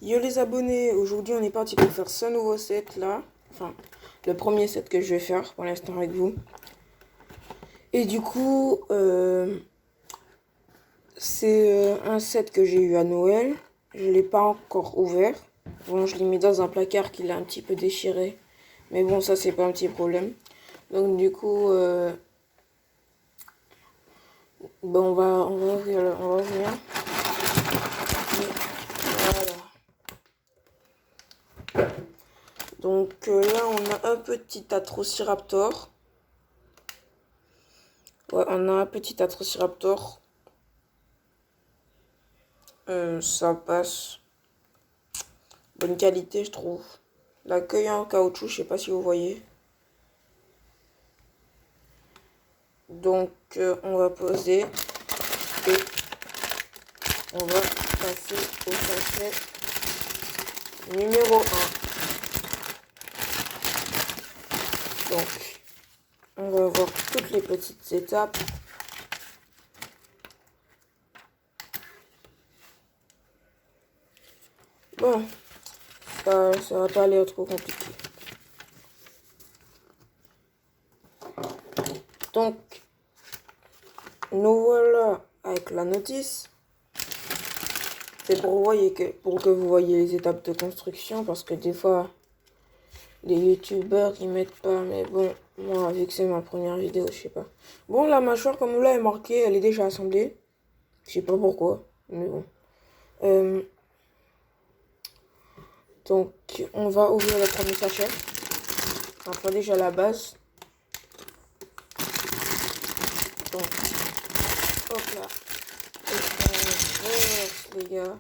Yo les abonnés, aujourd'hui on est parti pour faire ce nouveau set là. Enfin, le premier set que je vais faire pour l'instant avec vous. Et du coup, c'est un set que j'ai eu à Noël. Je l'ai pas encore ouvert. Bon, je l'ai mis dans un placard qui l'a un petit peu déchiré. Mais bon, ça c'est pas un petit problème. Donc du coup, bon, on va ouvrir. Voilà. Donc là, on a un petit Atrociraptor. Ouais, on a un petit Atrociraptor. Ça passe. Bonne qualité, je trouve. L'accueil en caoutchouc, je sais pas si vous voyez. Donc, on va poser et on va passer au sachet numéro 1. Donc, on va voir toutes les petites étapes. Bon, ça va pas aller trop compliqué. Donc, nous voilà avec la notice. C'est pour que vous voyez les étapes de construction, parce que des fois, les youtubeurs ils mettent pas, mais bon, moi, vu que c'est ma première vidéo, je sais pas. Bon, la mâchoire, comme là, est marquée, elle est déjà assemblée. Je sais pas pourquoi, mais bon. Donc, on va ouvrir le premier sachet. On prend déjà la base. Donc, hop là. Et on verse, les gars.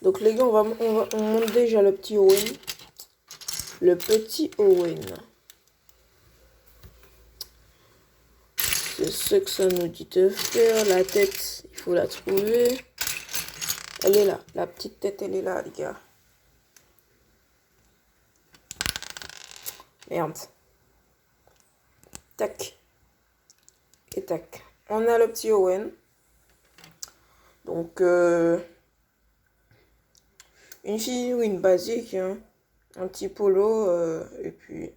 Donc, les gars, on monte déjà le petit Owen. Le petit Owen. C'est ce que ça nous dit de faire. La tête, il faut la trouver. Elle est là. La petite tête, elle est là, les gars. Merde. Tac. Et tac. On a le petit Owen. Donc, une figurine basique. Hein. Un petit polo. Et puis,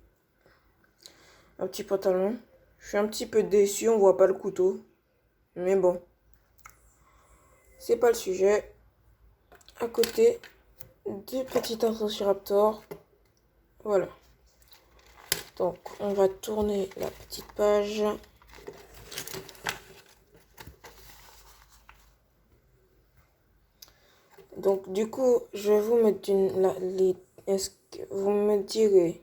un petit pantalon. Je suis un petit peu déçu. On voit pas le couteau. Mais bon. C'est pas le sujet. À côté, deux petits Atrociraptor. Voilà. Donc, on va tourner la petite page. Donc, du coup, je vais vous mettre est-ce que vous me direz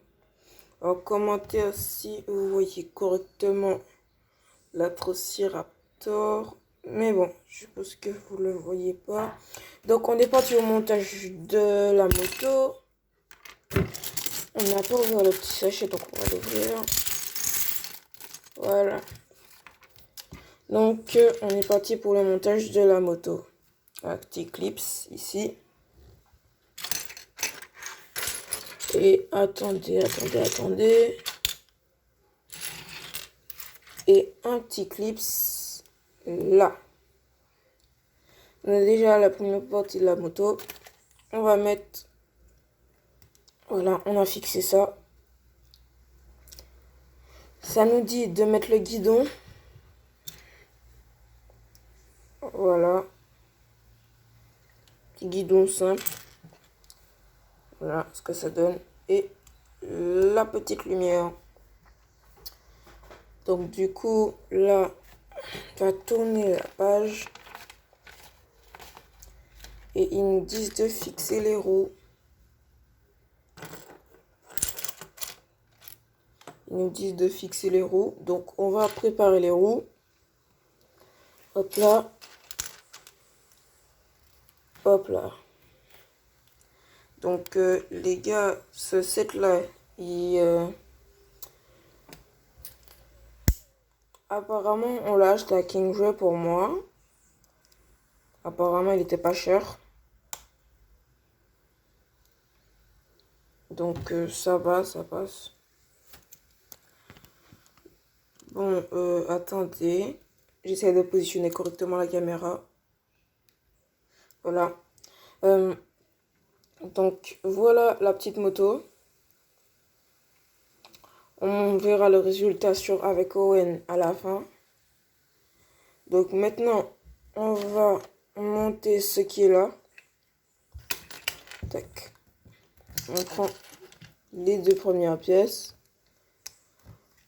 en commentaire si vous voyez correctement l'Atrociraptor. Mais bon, je suppose que vous ne le voyez pas. Donc, on est parti au montage de la moto. On n'a pas ouvert le petit sachet, donc on va l'ouvrir. Voilà. Donc, on est parti pour le montage de la moto. Un petit clips ici. Et attendez. Et un petit clips là. On a déjà la première partie de la moto. On va mettre... Voilà, on a fixé ça. Ça nous dit de mettre le guidon. Voilà. Petit guidon simple. Voilà ce que ça donne. Et la petite lumière. Donc du coup, là, on va tourner la page. Et ils nous disent de fixer les roues. Ils nous disent de fixer les roues. Donc on va préparer les roues. Hop là. Hop là. Donc les gars, ce set là, apparemment on l'a acheté à King Jouet pour moi. Apparemment il était pas cher. Donc ça va, ça passe. Bon, attendez. J'essaie de positionner correctement la caméra. Voilà. Donc voilà la petite moto. On verra le résultat avec Owen à la fin. Donc maintenant, on va monter ce qui est là. Tac. On prend les deux premières pièces.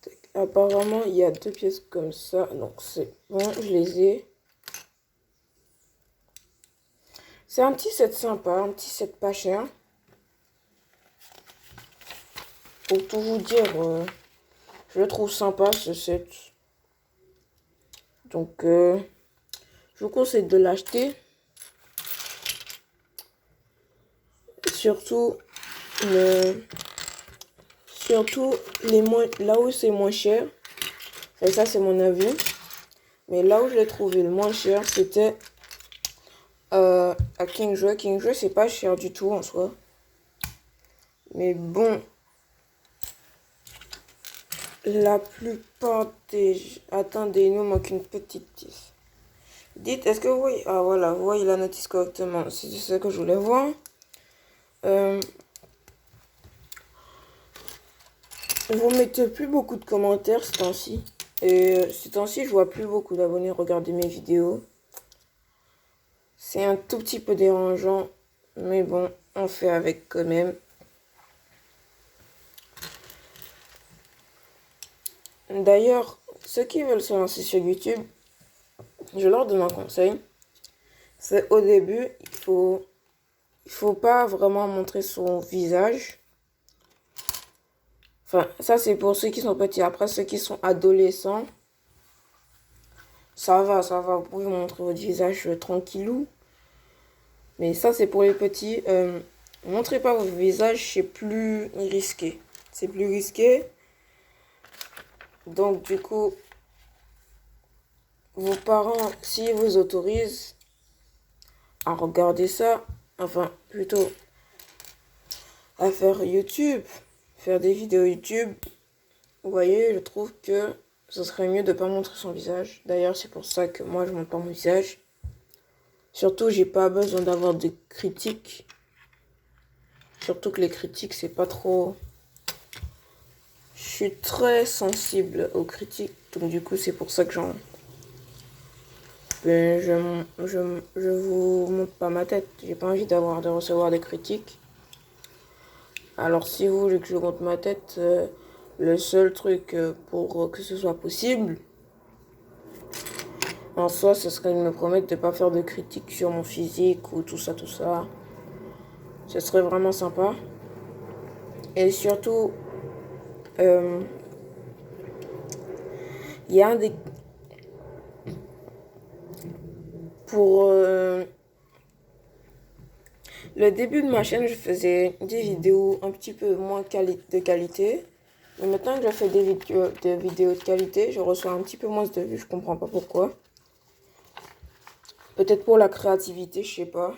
Tac. Apparemment, il y a deux pièces comme ça. Donc c'est bon, je les ai. C'est un petit set sympa, un petit set pas cher. Pour tout vous dire, je le trouve sympa ce set. Donc, je vous conseille de l'acheter. Surtout, là où c'est moins cher. Et ça, c'est mon avis. Mais là où je l'ai trouvé le moins cher, c'était à King Joy. King Joy, c'est pas cher du tout en soi. Mais bon, la plupart des... Attendez, il nous manque une petite pièce. Dites, est-ce que vous voyez... Ah voilà, vous voyez la notice correctement. C'est ce que je voulais voir. Vous mettez plus beaucoup de commentaires ce temps-ci. Et ce temps-ci, je vois plus beaucoup d'abonnés regarder mes vidéos. C'est un tout petit peu dérangeant. Mais bon, on fait avec quand même. D'ailleurs, ceux qui veulent se lancer sur YouTube, je leur donne un conseil. C'est au début, il faut pas vraiment montrer son visage. Enfin, ça c'est pour ceux qui sont petits. Après, ceux qui sont adolescents, ça va. Vous pouvez montrer votre visage tranquillou. Mais ça c'est pour les petits. Montrez pas votre visage, c'est plus risqué. C'est plus risqué. Donc du coup, vos parents, s'ils vous autorisent à regarder ça, enfin plutôt à faire YouTube, faire des vidéos YouTube, vous voyez, je trouve que ce serait mieux de pas montrer son visage. D'ailleurs, c'est pour ça que moi je montre pas mon visage. Surtout, j'ai pas besoin d'avoir de critiques. Surtout que les critiques, c'est pas trop... Je suis très sensible aux critiques, donc du coup, c'est pour ça que je vous montre pas ma tête. J'ai pas envie de recevoir des critiques. Alors si vous voulez que je montre ma tête, le seul truc pour que ce soit possible, en soi, ce serait de me promettre de pas faire de critiques sur mon physique ou tout ça, tout ça. Ce serait vraiment sympa. Et surtout, il y a un des... Pour le début de ma chaîne, je faisais des vidéos un petit peu moins de qualité. Mais maintenant que je fais des vidéos de qualité, je reçois un petit peu moins de vues. Je comprends pas pourquoi. Peut-être pour la créativité, je sais pas.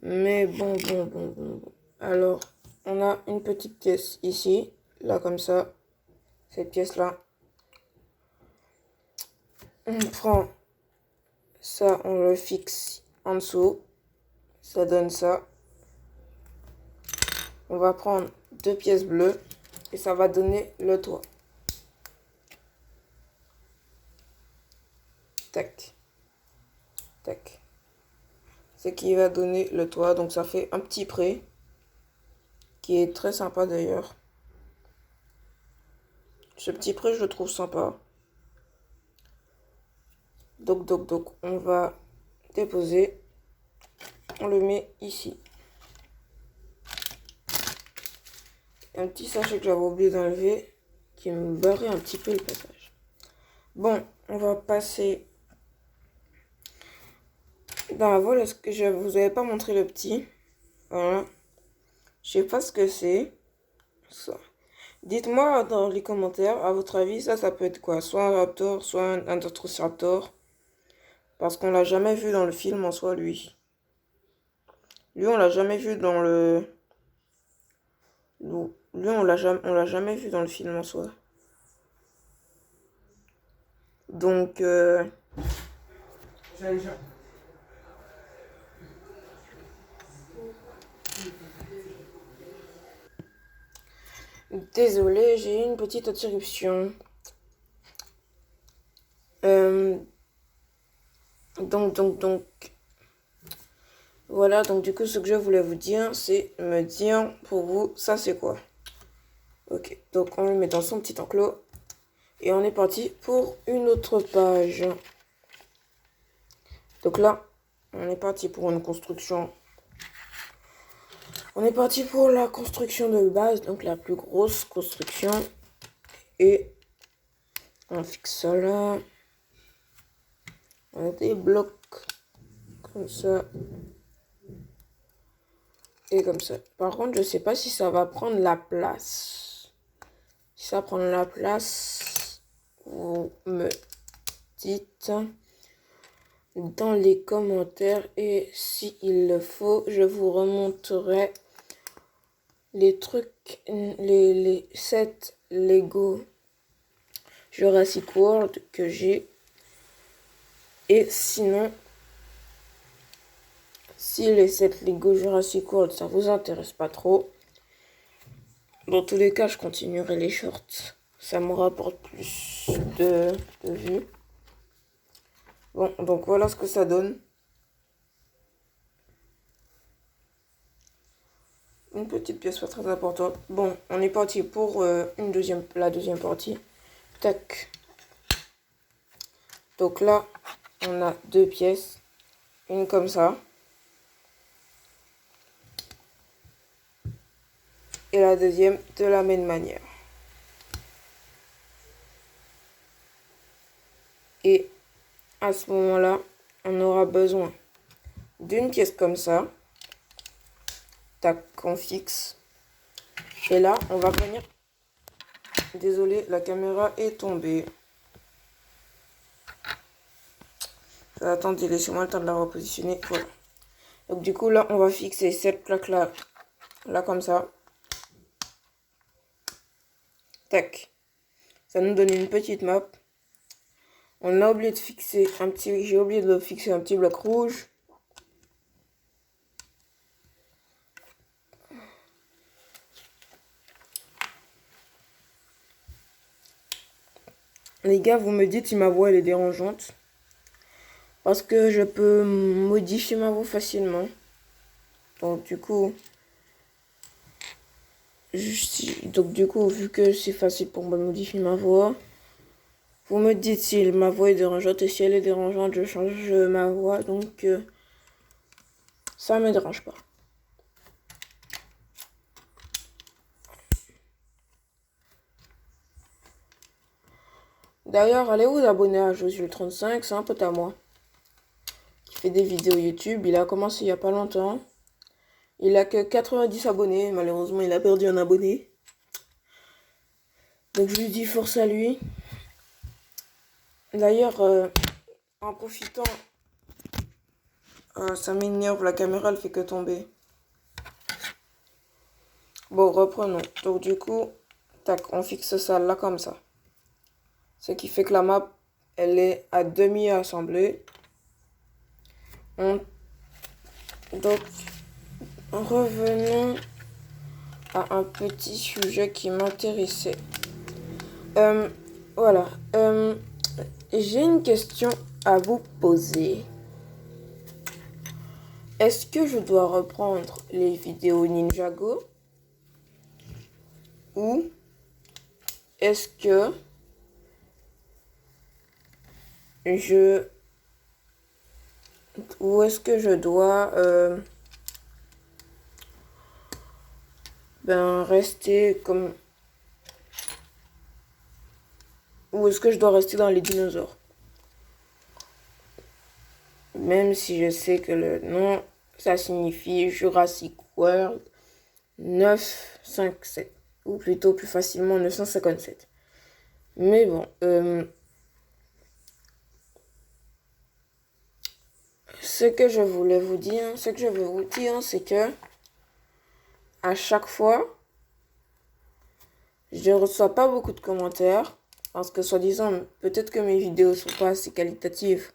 Mais bon. Alors, on a une petite pièce ici. Là, comme ça. Cette pièce-là. On prend ça, on le fixe en dessous. Ça donne ça. On va prendre deux pièces bleues. Et ça va donner le toit. Tac. Tac. Ce qui va donner le toit. Donc ça fait un petit pré. Qui est très sympa d'ailleurs. Ce petit pré, je le trouve sympa. Donc, on va déposer. On le met ici. Un petit sachet que j'avais oublié d'enlever. Qui me barrait un petit peu le passage. Bon, on va passer dans la voile. Est-ce que je vous avais pas montré le petit? Voilà. Je sais pas ce que c'est. Ça. Dites-moi dans les commentaires, à votre avis, ça peut être quoi? Soit un raptor, soit un autre raptor. Parce qu'on l'a jamais vu dans le film en soi, lui. Lui, on l'a jamais vu dans le... Lui, on l'a jamais vu dans le film en soi. Donc, Désolée, j'ai eu une petite interruption. Donc, voilà, donc du coup, ce que je voulais vous dire, c'est me dire, pour vous, ça c'est quoi? Ok, donc on le met dans son petit enclos. Et on est parti pour une autre page. Donc là, on est parti pour une construction. On est parti pour la construction de base, donc la plus grosse construction. Et on fixe ça là. On a des blocs comme ça. Et comme ça. Par contre, je sais pas si ça va prendre la place. Si ça prend la place, vous me dites dans les commentaires. Et s'il le faut, je vous remonterai les trucs, les sets Lego Jurassic World que j'ai. Et sinon, si les sets Lego Jurassic World ça vous intéresse pas trop, dans tous les cas je continuerai les shorts, ça me rapporte plus de vues. Bon, donc voilà ce que ça donne. Une petite pièce pas très importante. Bon, on est parti pour la deuxième partie. Tac. Donc là, on a deux pièces. Une comme ça. Et la deuxième de la même manière. Et à ce moment-là, on aura besoin d'une pièce comme ça. Tac, on fixe. Et là, on va venir... Désolé, la caméra est tombée. Attendez, laissez-moi le temps de la repositionner. Voilà. Donc du coup, là, on va fixer cette plaque-là, là comme ça. Tac. Ça nous donne une petite map. On a oublié de fixer un petit... J'ai oublié de fixer un petit bloc rouge. Les gars, vous me dites si ma voix elle est dérangeante. Parce que je peux modifier ma voix facilement. Donc du coup... vu que c'est facile pour me modifier ma voix, vous me dites si ma voix est dérangeante. Et si elle est dérangeante, je change ma voix. Donc ça me dérange pas. D'ailleurs, allez vous abonner à Josué35, c'est un pote à moi qui fait des vidéos YouTube. Il a commencé il y a pas longtemps. Il a que 90 abonnés. Malheureusement, il a perdu un abonné. Donc je lui dis force à lui. D'ailleurs, en profitant, ça m'énerve, la caméra elle fait que tomber. Bon, reprenons. Donc du coup, tac, on fixe ça là comme ça. Ce qui fait que la map, elle est à demi assemblée. Donc, revenons à un petit sujet qui m'intéressait. Voilà. J'ai une question à vous poser. Est-ce que je dois reprendre les vidéos Ninjago? Ou est-ce que je dois rester comme... Ou est-ce que je dois rester dans les dinosaures? Même si je sais que le nom, ça signifie Jurassic World 957. Ou plutôt plus facilement 957. Mais bon, ce que je voulais vous dire, ce que je veux vous dire, c'est que à chaque fois, je ne reçois pas beaucoup de commentaires. Parce que soi-disant, peut-être que mes vidéos sont pas assez qualitatives.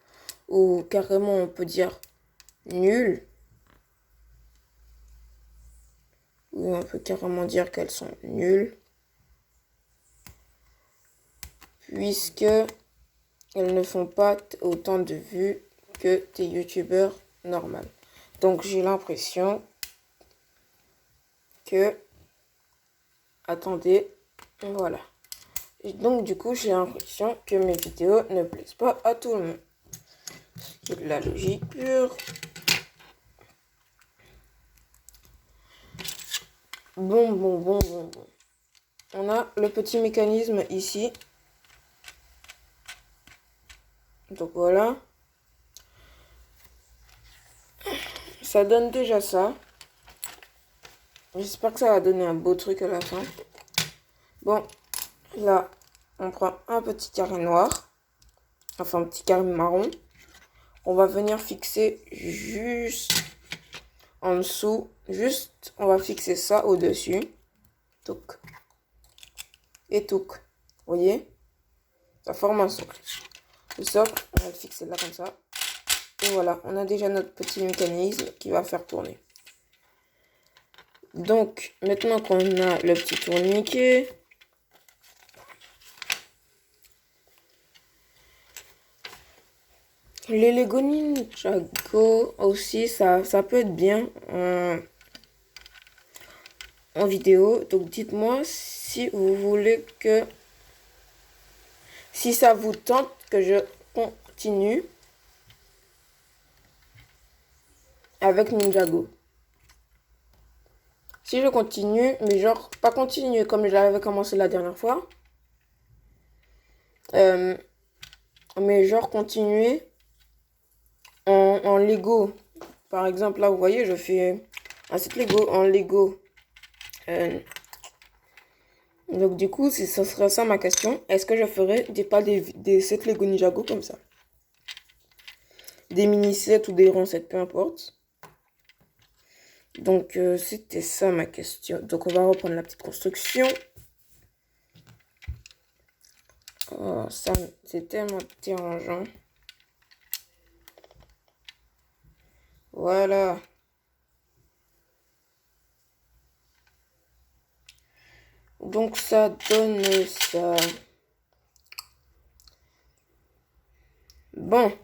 Ou carrément, on peut dire nulles. Ou on peut carrément dire qu'elles sont nulles. puisque elles ne font pas autant de vues que des youtubeurs normaux. Donc j'ai l'impression que... Attendez, voilà. Et donc du coup j'ai l'impression que mes vidéos ne plaisent pas à tout le monde. C'est de la logique pure. Bon. On a le petit mécanisme ici. Donc voilà. Ça donne déjà ça. J'espère que ça va donner un beau truc à la fin. Bon, là, on prend un petit carré noir. Enfin, un petit carré marron. On va venir fixer juste en dessous. Juste, on va fixer ça au-dessus. Touc. Et touc. Vous voyez? Ça forme un socle. Le socle, on va le fixer là comme ça. Et voilà, on a déjà notre petit mécanisme qui va faire tourner. Donc, maintenant qu'on a le petit tourniquet, les Lego Ninjago aussi, ça peut être bien en vidéo. Donc, dites-moi si vous voulez que... Si ça vous tente que je continue avec Ninjago. Si je continue, mais genre, pas continuer comme je l'avais commencé la dernière fois. Mais genre, continuer en Lego. Par exemple, là, vous voyez, je fais un set Lego en Lego. Donc, du coup, ça serait ça ma question. Est-ce que je ferais des sets Lego Ninjago comme ça? Des mini-sets ou des grands sets, peu importe. Donc, c'était ça ma question. Donc, on va reprendre la petite construction. Oh, ça, c'est tellement dérangeant. Voilà. Donc, ça donne ça. Bon.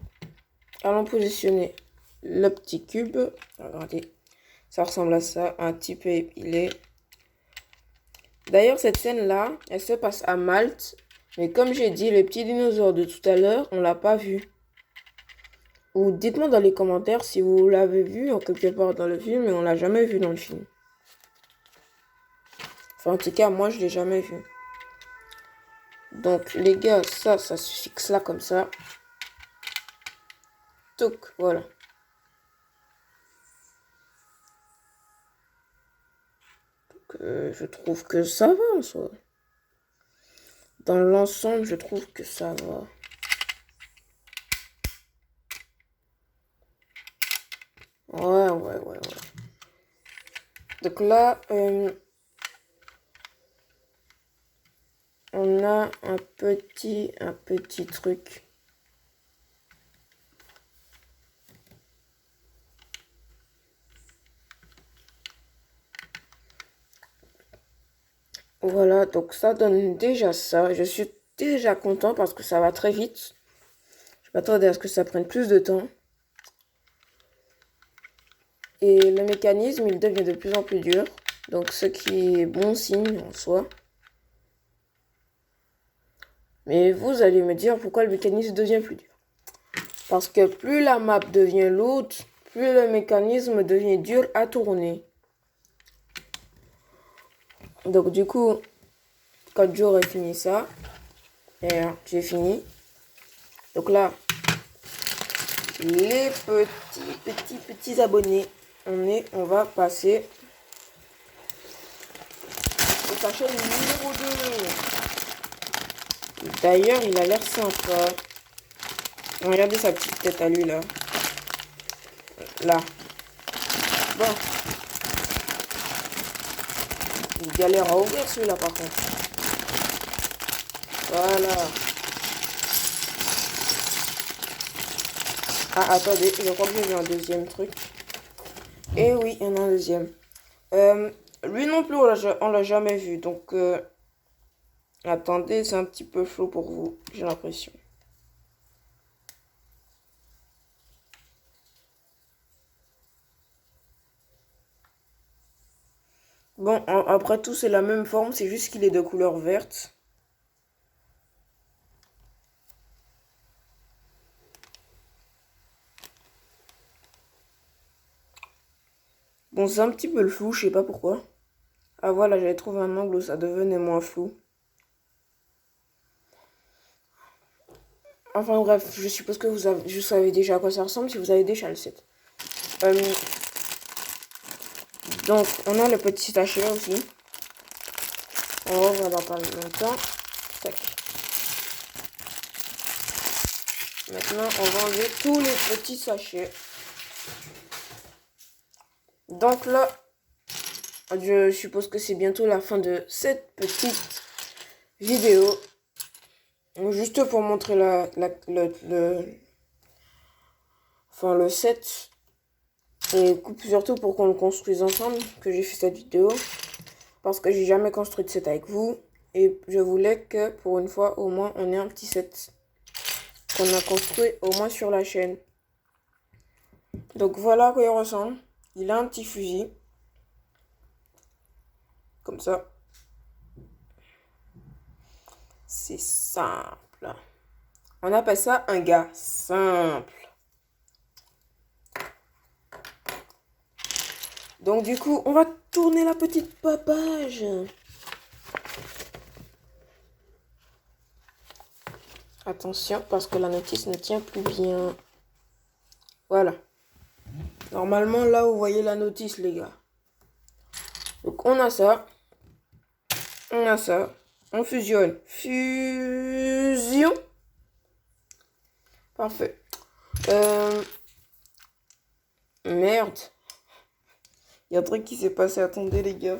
Allons positionner le petit cube. Regardez. Ça ressemble à ça. Un petit peu épilé. D'ailleurs, cette scène-là, elle se passe à Malte. Mais comme j'ai dit, le petit dinosaure de tout à l'heure, on l'a pas vu. Ou dites-moi dans les commentaires si vous l'avez vu en quelque part dans le film, mais on l'a jamais vu dans le film. Enfin, en tout cas, moi, je l'ai jamais vu. Donc, les gars, ça se fixe là comme ça. Touc, voilà. Donc, je trouve que ça va en soi. Dans l'ensemble, je trouve que ça va. Ouais. Donc là, on a un petit truc. Voilà, donc ça donne déjà ça. Je suis déjà content parce que ça va très vite. Je m'attendais à ce que ça prenne plus de temps. Et le mécanisme, il devient de plus en plus dur. Donc ce qui est bon signe en soi. Mais vous allez me dire pourquoi le mécanisme devient plus dur. Parce que plus la map devient lourde, plus le mécanisme devient dur à tourner. Donc du coup, quand j'aurai fini ça, et j'ai fini. Donc là, les petits abonnés, on va passer au sachet numéro 2. D'ailleurs, il a l'air sympa. Regardez sa petite tête à lui là. Là. Bon. Il galère à ouvrir celui-là par contre. Voilà. Ah, attendez, je crois que j'ai vu un deuxième truc. Et oui, il y en a un deuxième. Lui non plus, on l'a jamais vu. Donc, Attendez, c'est un petit peu flou pour vous, j'ai l'impression. Bon, après tout, c'est la même forme, c'est juste qu'il est de couleur verte. Bon, c'est un petit peu le flou, je sais pas pourquoi. Ah voilà, j'avais trouvé un angle où ça devenait moins flou. Enfin bref, je suppose que vous savez déjà à quoi ça ressemble si vous avez déjà le set. Donc, on a le petit sachet aussi. On va ouvrir dans pas longtemps. Tac. Maintenant, on va enlever tous les petits sachets. Donc là, je suppose que c'est bientôt la fin de cette petite vidéo. Juste pour montrer le set. Et surtout pour qu'on le construise ensemble, que j'ai fait cette vidéo. Parce que j'ai jamais construit de set avec vous. Et je voulais que pour une fois, au moins, on ait un petit set qu'on a construit au moins sur la chaîne. Donc voilà à quoi il ressemble. Il a un petit fusil. Comme ça. C'est simple. On appelle ça un gars simple. Donc du coup, on va tourner la petite papage. Attention, parce que la notice ne tient plus bien. Voilà. Normalement, là, vous voyez la notice, les gars. Donc, on a ça. On a ça. On fusionne. Fusion. Parfait. Merde. Il y a un truc qui s'est passé. Attendez, les gars.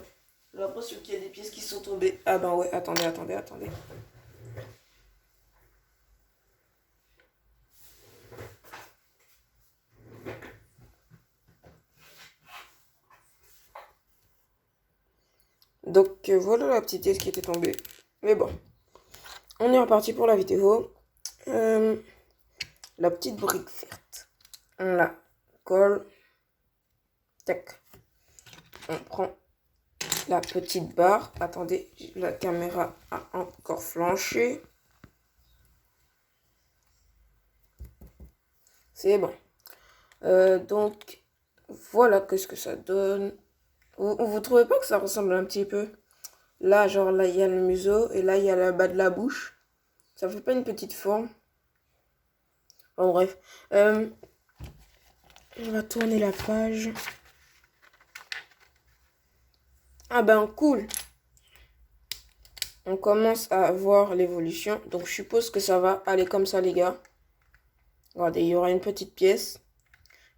J'ai l'impression qu'il y a des pièces qui sont tombées. Ah ben ouais, attendez. Donc voilà la petite pièce qui était tombée. Mais bon. On est reparti pour la vidéo. La petite brique verte. On la colle. Tac. On prend la petite barre. Attendez, la caméra a encore flanché. C'est bon. Donc, voilà qu'est-ce que ça donne. Vous trouvez pas que ça ressemble un petit peu? Là, genre, là, il y a le museau. Et là, il y a le bas de la bouche. Ça fait pas une petite forme? Bon, bref. On va tourner la page. Ah ben, cool. On commence à voir l'évolution. Donc, je suppose que ça va aller comme ça, les gars. Regardez, il y aura une petite pièce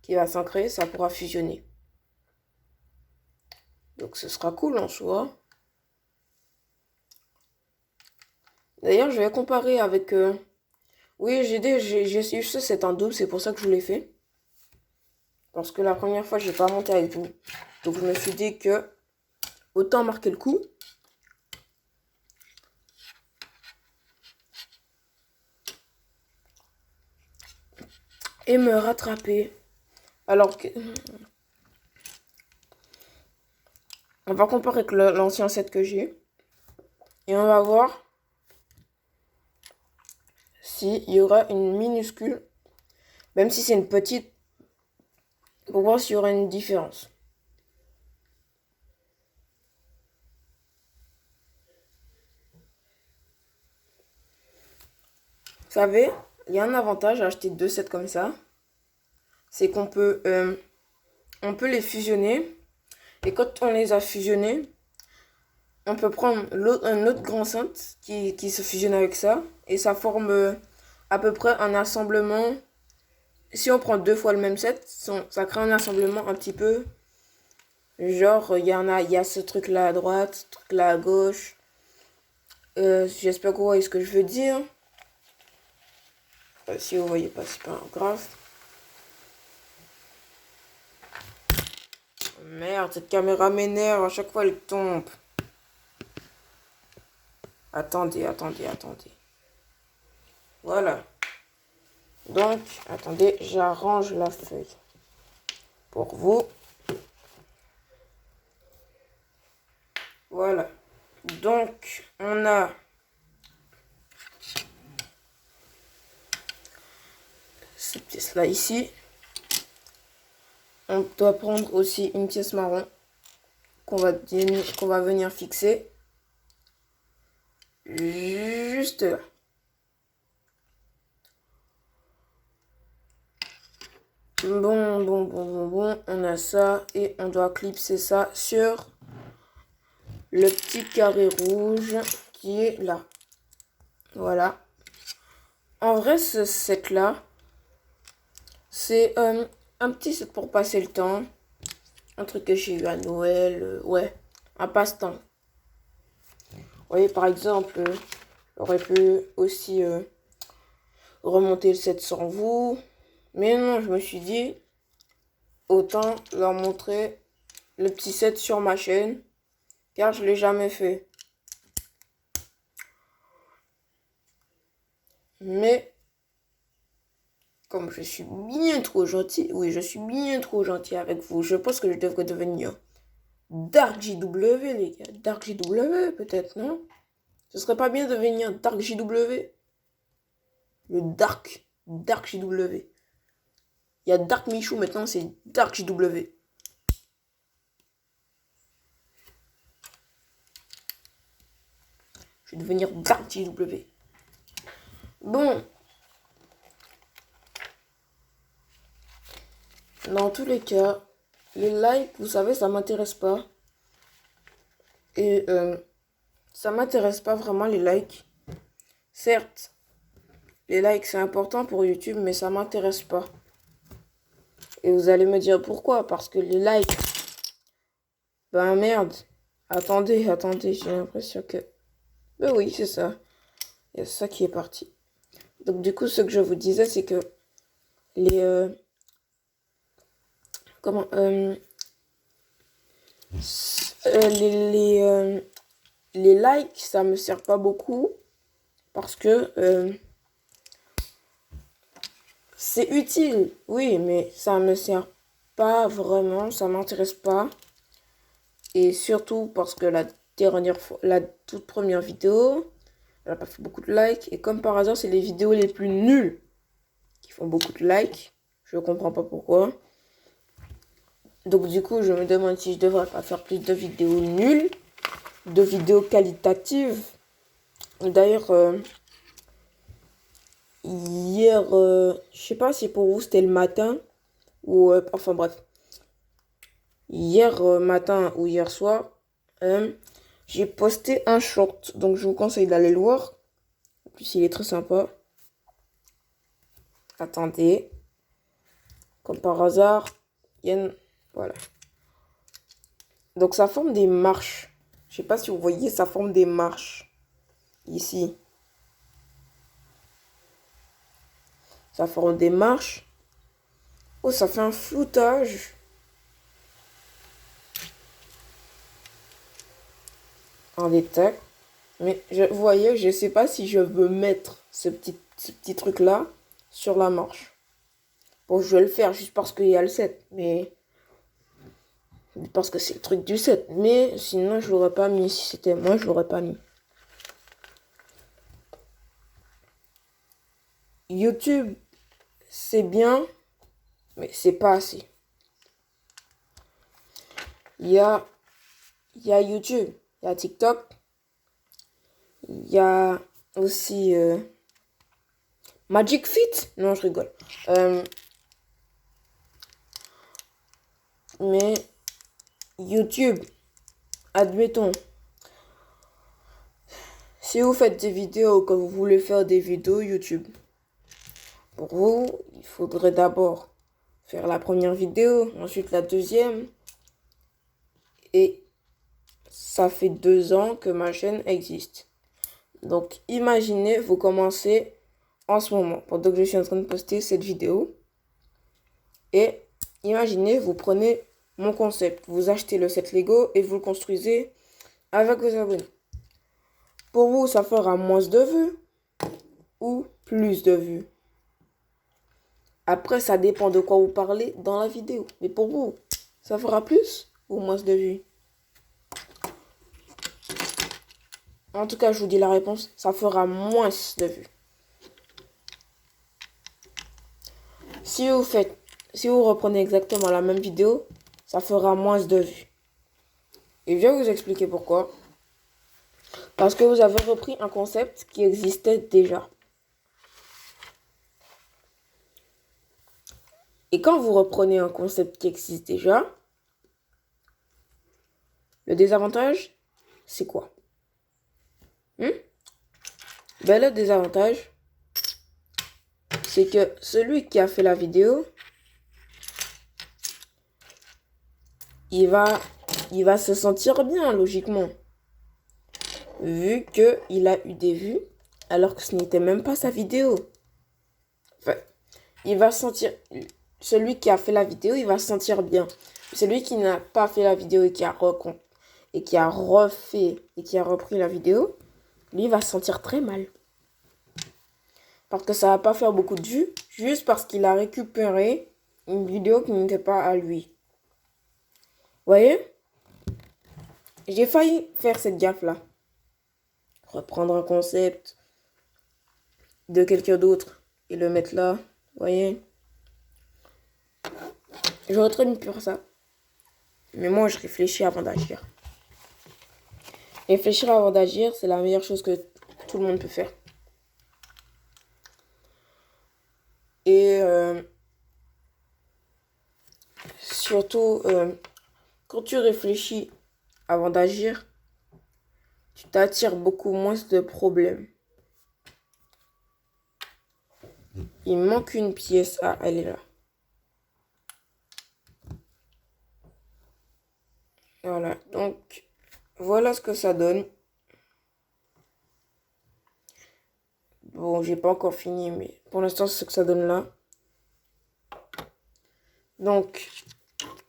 qui va s'ancrer. Ça pourra fusionner. Donc, ce sera cool en soi. D'ailleurs, je vais comparer avec... Oui, je sais, c'est un double. C'est pour ça que je l'ai fait. Parce que la première fois, j'ai pas monté avec vous. Donc, je me suis dit que... Autant marquer le coup. Et me rattraper. Alors que... On va comparer avec l'ancien set que j'ai. Et on va voir s'il y aura une minuscule. Même si c'est une petite. Pour voir s'il y aura une différence. Vous savez, il y a un avantage à acheter deux sets comme ça. C'est qu'on peut, on peut les fusionner. Et quand on les a fusionnés, on peut prendre un autre grand set qui se fusionne avec ça. Et ça forme à peu près un assemblement. Si on prend deux fois le même set, ça crée un assemblement un petit peu. Genre, il y a ce truc là à droite, ce truc là à gauche. J'espère que vous voyez ce que je veux dire. Si vous voyez pas, c'est pas grave. Merde, cette caméra m'énerve, à chaque fois elle tombe. Attendez. Voilà. Donc, attendez, j'arrange la feuille pour vous. Voilà. Donc, on a cette pièce-là ici. On doit prendre aussi une pièce marron qu'on va venir fixer juste là. Bon, on a ça et on doit clipser ça sur le petit carré rouge qui est là. Voilà. En vrai, ce set-là, c'est un petit set pour passer le temps. Un truc que j'ai eu à Noël, ouais, un passe-temps. Vous voyez, par exemple, j'aurais pu aussi remonter le set sans vous. Mais non, je me suis dit, autant leur montrer le petit set sur ma chaîne, car je ne l'ai jamais fait. Mais, comme je suis bien trop gentil, oui, je suis bien trop gentil avec vous, je pense que je devrais devenir Dark JW, les gars. Dark JW, peut-être, non? Ce serait pas bien de devenir Dark JW? Le Dark JW. Il y a Dark Michou maintenant, c'est Dark JW. Je vais devenir Dark JW. Bon. Dans tous les cas, les likes, vous savez, ça m'intéresse pas. Et ça m'intéresse pas vraiment les likes. Certes, les likes c'est important pour YouTube, mais ça m'intéresse pas. Et vous allez me dire pourquoi? Parce que les likes... Ben merde. Attendez, j'ai l'impression que... Ben oui, c'est ça. Il y a ça qui est parti. Donc du coup, ce que je vous disais, c'est que les... les likes, ça me sert pas beaucoup. Parce que... c'est utile, oui, mais ça me sert pas vraiment, ça m'intéresse pas. Et surtout parce que la toute première vidéo, elle a pas fait beaucoup de likes. Et comme par hasard, c'est les vidéos les plus nulles qui font beaucoup de likes. Je comprends pas pourquoi. Donc du coup, je me demande si je devrais pas faire plus de vidéos nulles, de vidéos qualitatives. D'ailleurs, hier, je sais pas si pour vous c'était le matin ou enfin bref. Hier matin ou hier soir, j'ai posté un short. Donc je vous conseille d'aller le voir. En plus, il est très sympa. Attendez. Comme par hasard, il y a une... Voilà. Donc ça forme des marches. Je sais pas si vous voyez, ça forme des marches. Ici. Ça forme des marches. Oh, ça fait un floutage. En détail. Mais vous voyez, je sais pas si je veux mettre ce petit truc là sur la marche. Bon, je vais le faire juste parce qu'il y a le set. Mais... parce que c'est le truc du set. Mais sinon, je l'aurais pas mis. Si c'était moi, je l'aurais pas mis. YouTube, c'est bien, mais c'est pas assez. Il y a YouTube, il y a TikTok, il y a aussi Magic Fit. Non, je rigole. Mais YouTube, admettons, si vous faites des vidéos, que vous voulez faire des vidéos YouTube, pour vous, il faudrait d'abord faire la première vidéo, ensuite la deuxième. Et ça fait 2 ans que ma chaîne existe. Donc imaginez, vous commencez en ce moment, pendant que je suis en train de poster cette vidéo. Et imaginez, vous prenez mon concept, vous achetez le set Lego et vous le construisez avec vos abonnés. Pour vous, ça fera moins de vues ou plus de vues? Après, ça dépend de quoi vous parlez dans la vidéo. Mais pour vous, ça fera plus ou moins de vues? En tout cas, je vous dis la réponse, ça fera moins de vues. Si vous reprenez exactement la même vidéo, ça fera moins de vues. Et je vais vous expliquer pourquoi. Parce que vous avez repris un concept qui existait déjà. Et quand vous reprenez un concept qui existe déjà, le désavantage, c'est quoi? Ben, le désavantage, c'est que celui qui a fait la vidéo, il va se sentir bien, logiquement. Vu qu'il a eu des vues, alors que ce n'était même pas sa vidéo. Enfin, il va sentir... Celui qui a fait la vidéo, il va se sentir bien. Celui qui n'a pas fait la vidéo et qui a refait et qui a repris la vidéo, lui, il va se sentir très mal. Parce que ça va pas faire beaucoup de vues, juste parce qu'il a récupéré une vidéo qui n'était pas à lui. Vous voyez? J'ai failli faire cette gaffe-là. Reprendre un concept de quelqu'un d'autre et le mettre là. Vous voyez? J'aurais très bien pu faire ça. Mais moi, je réfléchis avant d'agir. Réfléchir avant d'agir, c'est la meilleure chose que tout le monde peut faire. Et surtout, quand tu réfléchis avant d'agir, tu t'attires beaucoup moins de problèmes. Il manque une pièce. Ah, elle est là. Voilà, donc voilà ce que ça donne. Bon, j'ai pas encore fini, mais pour l'instant, c'est ce que ça donne là. Donc,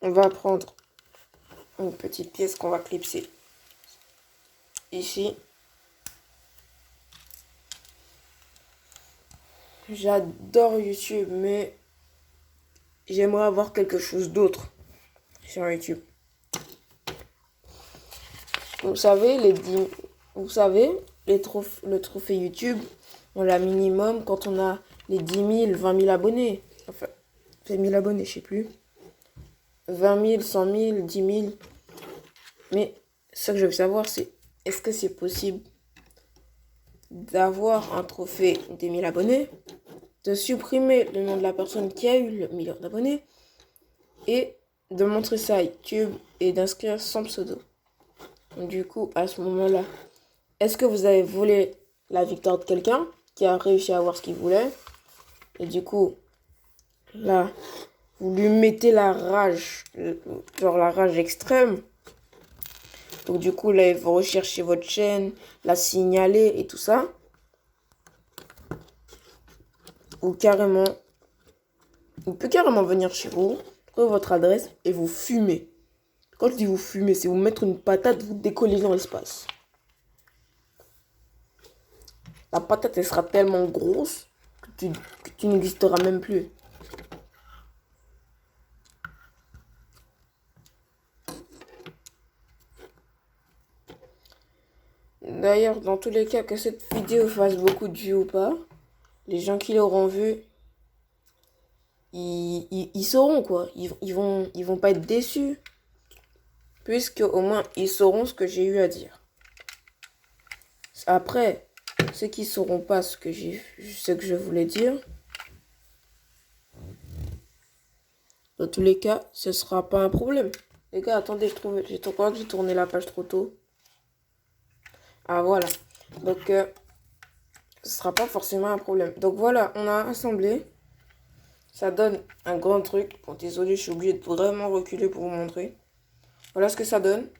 on va prendre une petite pièce qu'on va clipser ici. J'adore YouTube, mais j'aimerais avoir quelque chose d'autre sur YouTube. Vous savez, le trophée YouTube, on l'a minimum quand on a les 10 000, 20 000 abonnés. Enfin, 20 000 abonnés, je sais plus. 20 000, 100 000, 10 000. Mais ce que je veux savoir, c'est est-ce que c'est possible d'avoir un trophée des 1000 abonnés, de supprimer le nom de la personne qui a eu le million d'abonnés et de montrer ça à YouTube et d'inscrire son pseudo. Du coup, à ce moment-là, est-ce que vous avez volé la victoire de quelqu'un qui a réussi à avoir ce qu'il voulait? Et du coup, là, vous lui mettez la rage, genre la rage extrême. Donc du coup, là, il va rechercher votre chaîne, la signaler et tout ça. Ou carrément, il peut carrément venir chez vous, trouver votre adresse et vous fumer. Quand je dis vous fumer, c'est vous mettre une patate, vous décoller dans l'espace. La patate, elle sera tellement grosse que tu n'existeras même plus. D'ailleurs, dans tous les cas, que cette vidéo fasse beaucoup de vues ou pas, les gens qui l'auront vue, ils sauront quoi. Ils vont pas être déçus. Puisque au moins, ils sauront ce que j'ai eu à dire. Après, ceux qui sauront pas ce que je voulais dire, dans tous les cas, ce sera pas un problème. Les gars, attendez, j'ai tourné la page trop tôt. Ah, voilà. Donc, ce sera pas forcément un problème. Donc, voilà, on a assemblé. Ça donne un grand truc. Bon, désolé, je suis obligée de vraiment reculer pour vous montrer. Voilà ce que ça donne.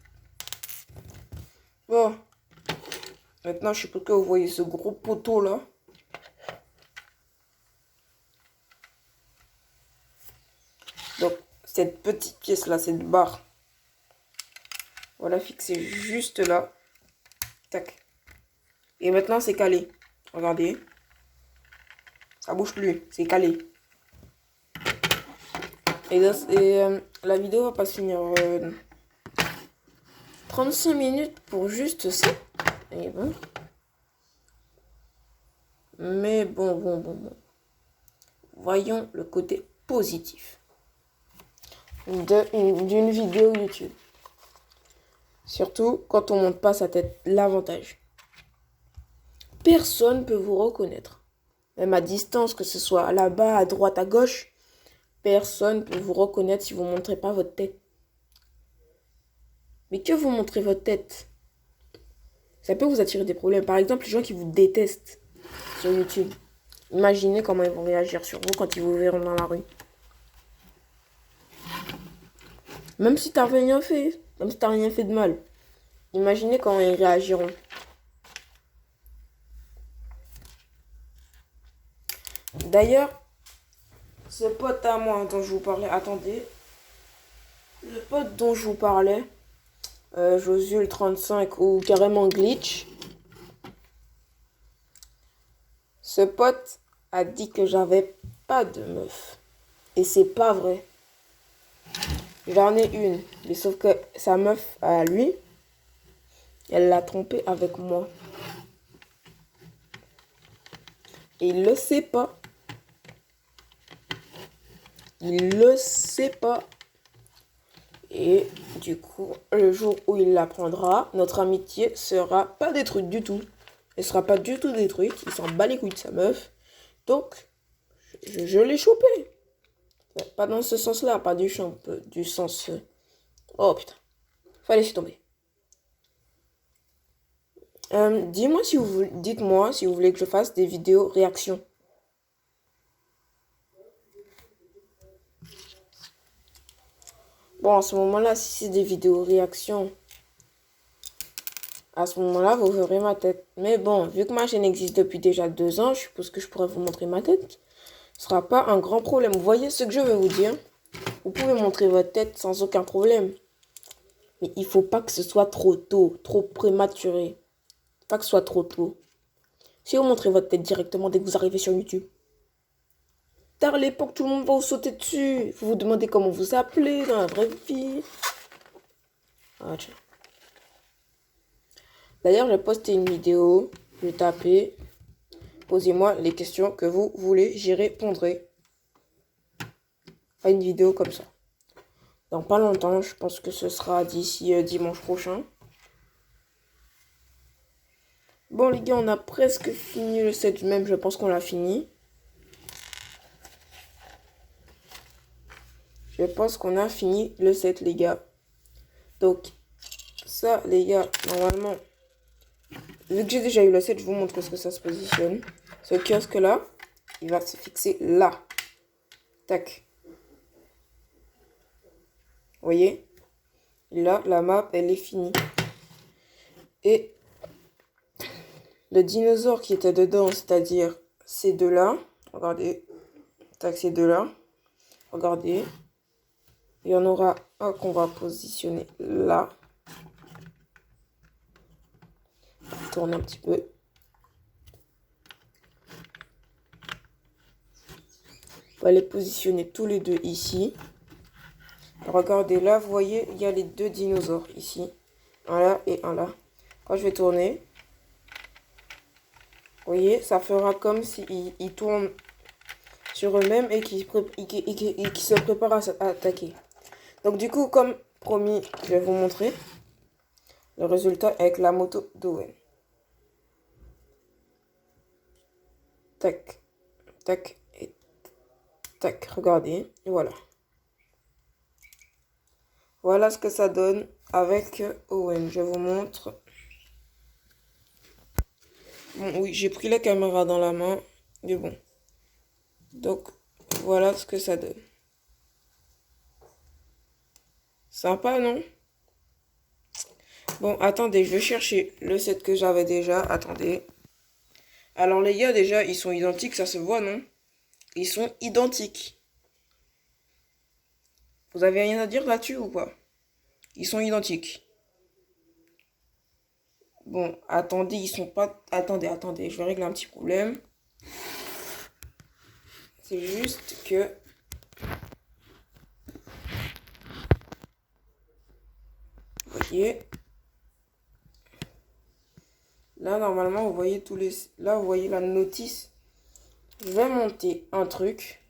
Bon. Maintenant, je sais pas que vous voyez ce gros poteau là. Donc, cette petite pièce là, cette barre. Voilà, fixée juste là. Tac. Et maintenant, c'est calé. Regardez. Ça bouge plus. C'est calé. Et la vidéo va pas se finir 35 minutes pour juste ça. Et bon. Mais bon. Voyons le côté positif d'une vidéo YouTube. Surtout quand on monte pas sa tête. L'avantage. Personne peut vous reconnaître. Même à distance, que ce soit là-bas, à droite, à gauche. Personne peut vous reconnaître si vous ne montrez pas votre tête. Mais que vous montrez votre tête, ça peut vous attirer des problèmes. Par exemple, les gens qui vous détestent sur YouTube. Imaginez comment ils vont réagir sur vous quand ils vous verront dans la rue. Même si t'as rien fait. Même si t'as rien fait de mal. Imaginez comment ils réagiront. D'ailleurs, ce pote à moi dont je vous parlais, attendez. Le pote dont je vous parlais, Josul 35 ou carrément Glitch. Ce pote a dit que j'avais pas de meuf. Et c'est pas vrai. J'en ai une. Mais sauf que sa meuf à lui, elle l'a trompé avec moi. Et il le sait pas. Il le sait pas. Et du coup, le jour où il l'apprendra, notre amitié sera pas détruite du tout. Elle sera pas du tout détruite. Il s'en bat les couilles de sa meuf. Donc, je l'ai chopé. Pas dans ce sens-là, pas du sens... Oh putain. Fallait laisser tomber. Dites-moi si vous voulez que je fasse des vidéos réactions. Bon, à ce moment-là, si c'est des vidéos réactions, à ce moment-là, vous verrez ma tête. Mais bon, vu que ma chaîne existe depuis déjà 2 ans, je suppose que je pourrais vous montrer ma tête. Ce sera pas un grand problème. Vous voyez ce que je veux vous dire? Vous pouvez montrer votre tête sans aucun problème. Mais il faut pas que ce soit trop tôt, trop prématuré. Pas que ce soit trop tôt. Si vous montrez votre tête directement dès que vous arrivez sur YouTube, tard l'époque, tout le monde va vous sauter dessus. Vous vous demandez comment vous appelez dans la vraie vie. Ah, tiens. D'ailleurs, j'ai posté une vidéo. J'ai tapé. Posez-moi les questions que vous voulez. J'y répondrai. À une vidéo comme ça. Dans pas longtemps. Je pense que ce sera d'ici dimanche prochain. Bon, les gars, on a presque fini le set. Même, je pense qu'on l'a fini. Je pense qu'on a fini le set, les gars. Donc, ça, les gars, normalement, vu que j'ai déjà eu le set, je vous montre ce que ça se positionne. Ce kiosque-là, il va se fixer là. Tac. Vous voyez? Là, la map, elle est finie. Et le dinosaure qui était dedans, c'est-à-dire ces deux-là. Regardez. Tac, ces deux-là. Regardez. Il y en aura un qu'on va positionner là. Tourne un petit peu. On va les positionner tous les deux ici. Regardez là, vous voyez, il y a les deux dinosaures ici. Un là et un là. Quand je vais tourner, vous voyez, ça fera comme s'ils tournent sur eux-mêmes et qui se préparent à attaquer. Donc du coup, comme promis, je vais vous montrer le résultat avec la moto d'Owen. Tac, tac et tac. Regardez, et voilà. Voilà ce que ça donne avec Owen. Je vous montre. Bon, oui, j'ai pris la caméra dans la main. Mais bon. Donc, voilà ce que ça donne. Sympa, non? Bon, attendez, je vais chercher le set que j'avais déjà. Attendez. Alors, les gars, déjà, ils sont identiques, ça se voit, non? Ils sont identiques. Vous avez rien à dire là-dessus ou pas? Ils sont identiques. Bon, attendez, ils sont pas... Attendez, je vais régler un petit problème. C'est juste que... Vous voyez... Là, normalement, vous voyez tous les... Là, vous voyez la notice. Je vais monter un truc.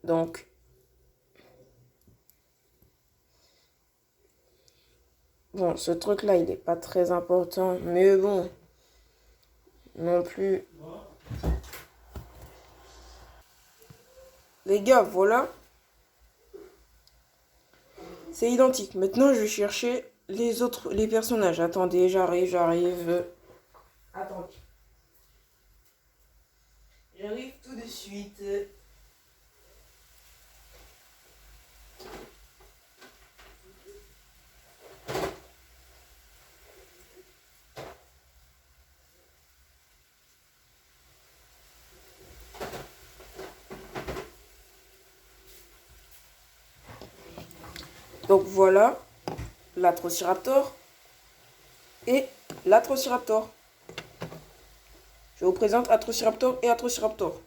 Donc... Bon, ce truc-là, il n'est pas très important. Mais bon... Non plus... Les gars, voilà. C'est identique. Maintenant, je vais chercher les personnages. Attendez, j'arrive. Attendez. J'arrive tout de suite. Donc voilà, l'Atrociraptor et l'Atrociraptor. Je vous présente Atrociraptor et Atrociraptor.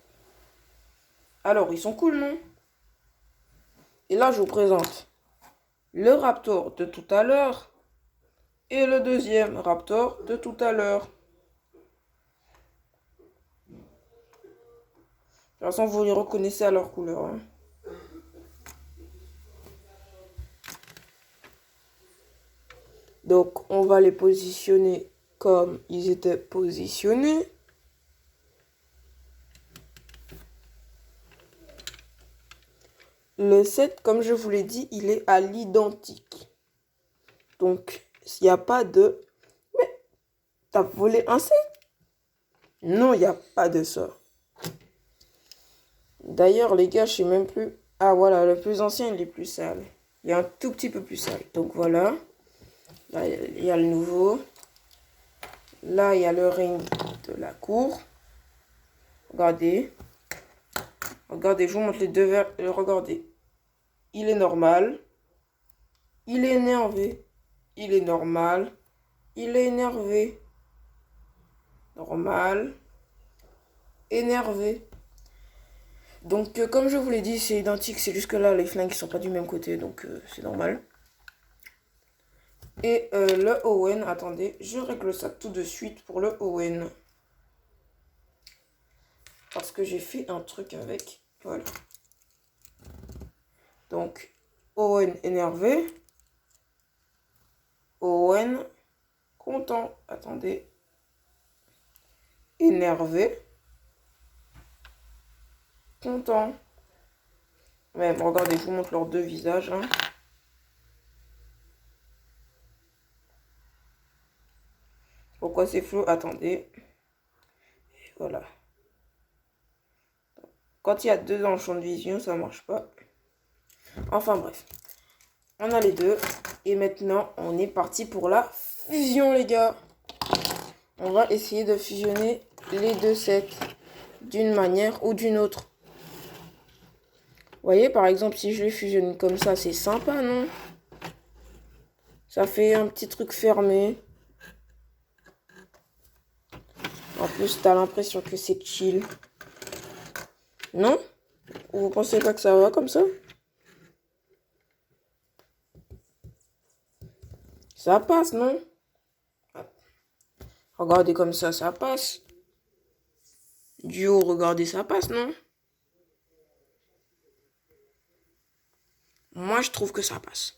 Alors, ils sont cool, non? Et là, je vous présente le Raptor de tout à l'heure et le deuxième Raptor de tout à l'heure. De toute façon, vous les reconnaissez à leur couleur. Hein. Donc, on va les positionner comme ils étaient positionnés. Le 7, comme je vous l'ai dit, il est à l'identique. Donc, il n'y a pas de... Mais, t'as volé un 7? Non, il n'y a pas de ça. D'ailleurs, les gars, je sais même plus... Ah, voilà, le plus ancien, il est plus sale. Il est un tout petit peu plus sale. Donc, voilà. Là, il y a le nouveau. Là, il y a le ring de la cour. Regardez. Regardez, je vous montre les deux verres. Regardez. Il est normal. Il est énervé. Il est normal. Il est énervé. Normal. Énervé. Donc, comme je vous l'ai dit, c'est identique. C'est juste que là, les flingues, ils sont pas du même côté. Donc, c'est normal. Et le Owen, attendez, je règle ça tout de suite pour le Owen. Parce que j'ai fait un truc avec. Voilà. Donc, Owen énervé. Owen content. Attendez. Énervé. Content. Même, regardez, je vous montre leurs deux visages. Hein. Pourquoi c'est flou? Attendez. Et voilà. Quand il y a deux dans le champ de vision, ça marche pas. Enfin bref. On a les deux. Et maintenant, on est parti pour la fusion, les gars. On va essayer de fusionner les deux sets d'une manière ou d'une autre. Vous voyez, par exemple, si je les fusionne comme ça, c'est sympa, non? Ça fait un petit truc fermé. En plus, t'as l'impression que c'est chill. Non? Ou vous pensez pas que ça va comme ça? Ça passe, non? Regardez comme ça passe. Du haut, regardez, ça passe, non? Moi, je trouve que ça passe.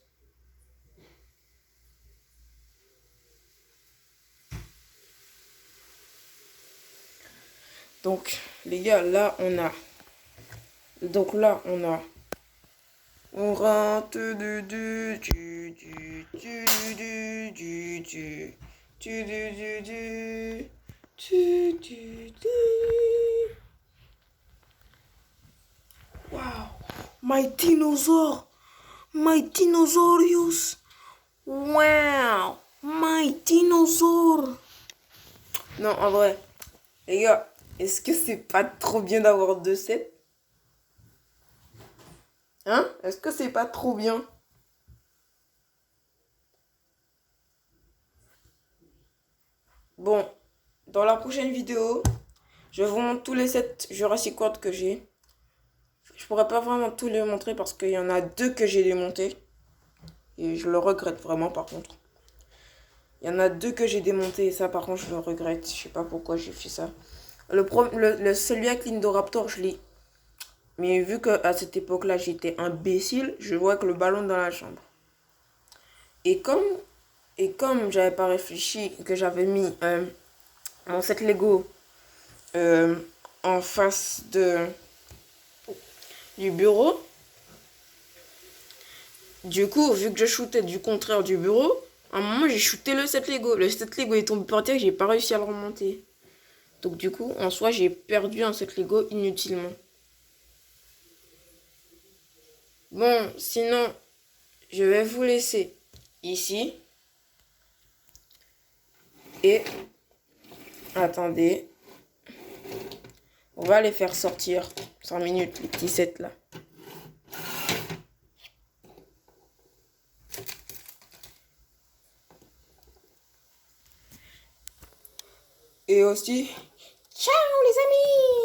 Donc, les gars, là, on a... Donc là, on a... On rentre Wow, my dinosaur, my dinosaurius. Wow, my dinosaur. Non, en vrai, les gars, est-ce que c'est pas trop bien d'avoir deux sets? Hein? Est-ce que c'est pas trop bien? dans la prochaine vidéo, je vous montre tous les 7 Jurassic World que j'ai. Je pourrais pas vraiment tous les montrer parce qu'il y en a 2 que j'ai démontés. Et je le regrette vraiment par contre. Il y en a 2 que j'ai démontés et ça par contre je le regrette. Je sais pas pourquoi j'ai fait ça. Celui avec l'Indoraptor, je l'ai. Mais vu qu'à cette époque-là j'étais imbécile, je vois que le ballon dans la chambre. Et comme j'avais pas réfléchi, que j'avais mis mon set Lego en face du bureau, du coup, vu que je shootais du contraire du bureau, à un moment j'ai shooté le set Lego. Le set Lego est tombé par terre et j'ai pas réussi à le remonter. Donc du coup, en soi, j'ai perdu un set Lego inutilement. Bon, sinon, je vais vous laisser ici. Et attendez. On va les faire sortir 5 minutes, les petits sets là. Et aussi, ciao les amis!